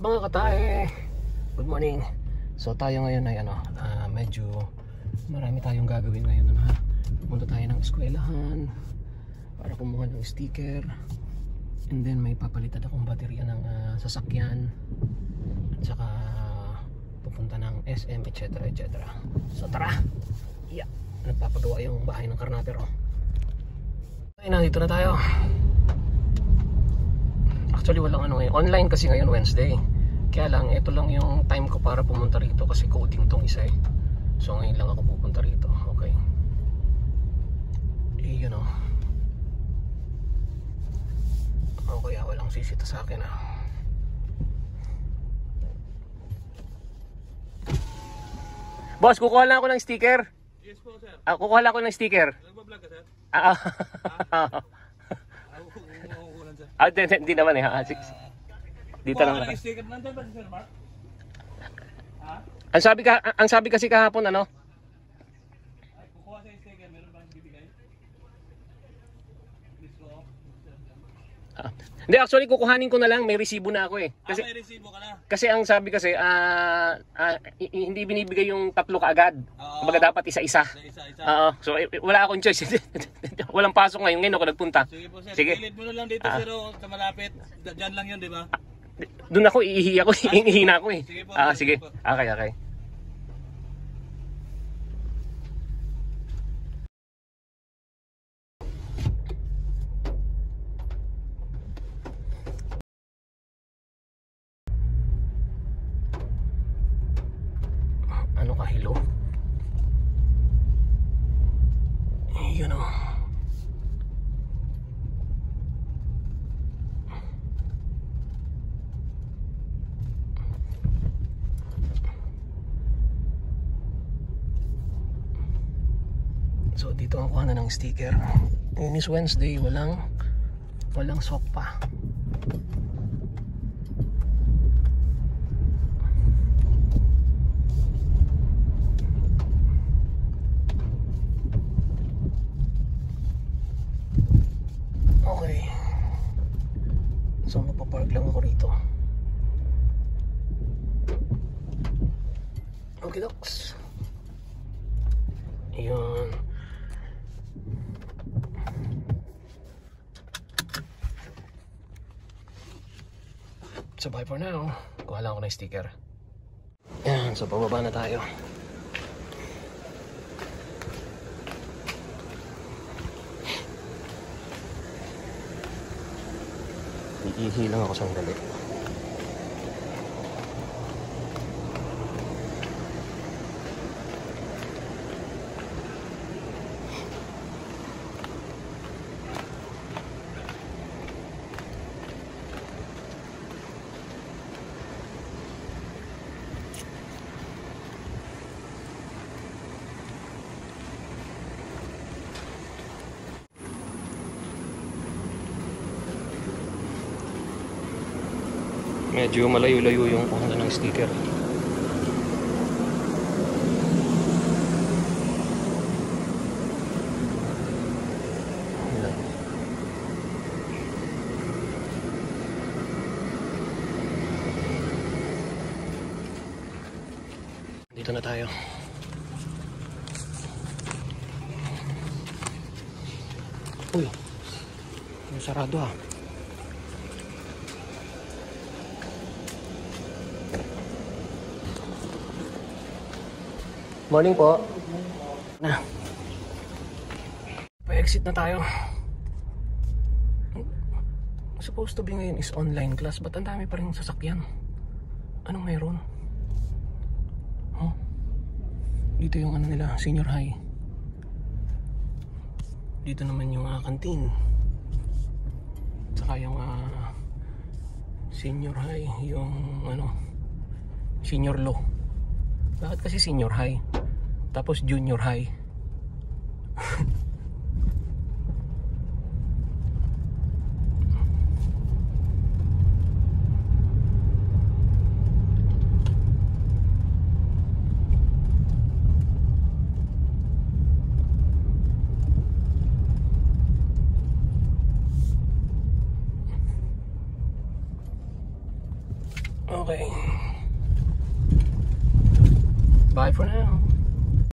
Mga katae, good morning. So tayo ngayon ay medyo marami tayong gagawin ngayon ha. Pumunta tayo ng eskwelahan para kumuha ng sticker. And then may papalitan akong baterya ng sasakyan. At saka pupunta ng SM etc. So tara. Yeah, nagpapagawa yung bahay ng Karnaper. Ay, nandito na tayo. Actually walang ngayon. Online kasi ngayon Wednesday. Kaya lang, ito lang yung time ko para pumunta rito kasi coding tong isa eh. So ngayon lang ako pupunta rito. Okay. You know. Okay, walang sisita sa akin ah. Boss, kukuha lang ako ng sticker. Yes po, sir. Kukuha lang ako ng sticker. Nagbablog ka, sir? Hindi naman eh. Dito lang. Sticker nandun ba, sir Mark? Ha? Ang sabi kasi kahapon Ay, kukuha sa sticker, meron bang bibigay? Please go. Hindi, actually kukuhanin ko na lang, may resibo na ako eh. Kasi may resibo ka na? Kasi ang sabi kasi hindi binibigay yung tatlo kaagad. Kumbaga dapat isa-isa. Isa-isa. So wala akong choice. Walang pasok ngayon ako nagpunta. Sige po, sir. Sige. Pilit mo na lang dito, sir, sa malapit. Diyan lang yun, di ba? Doon ako iihi ako, ihina ako eh. Sige po. Sige. Okay. Ano ka, hello? Yun o. So dito ang kuha na ng sticker. Ngayon is Wednesday, walang sok pa. Okay. So magpapark lang ako rito. Okay, docs. Ayun. So bye for now. Kuha lang ako ng sticker. Yan, so pababa na tayo. Iihi lang ako sandali. Medyo malayo-layo yung kuha ng sticker. Dito na tayo. Uy, yung sarado ah. Morning po. Na. Pa-exit na tayo. Supposed to be ngayon is online class, but ang dami pa rin sasakyan. Anong mayroon? Oh. Dito yung nila, senior high. Dito naman yung canteen. Saka yung senior high, yung senior low. Bakit kasi senior high? Tapos junior high. Okay. Bye for now.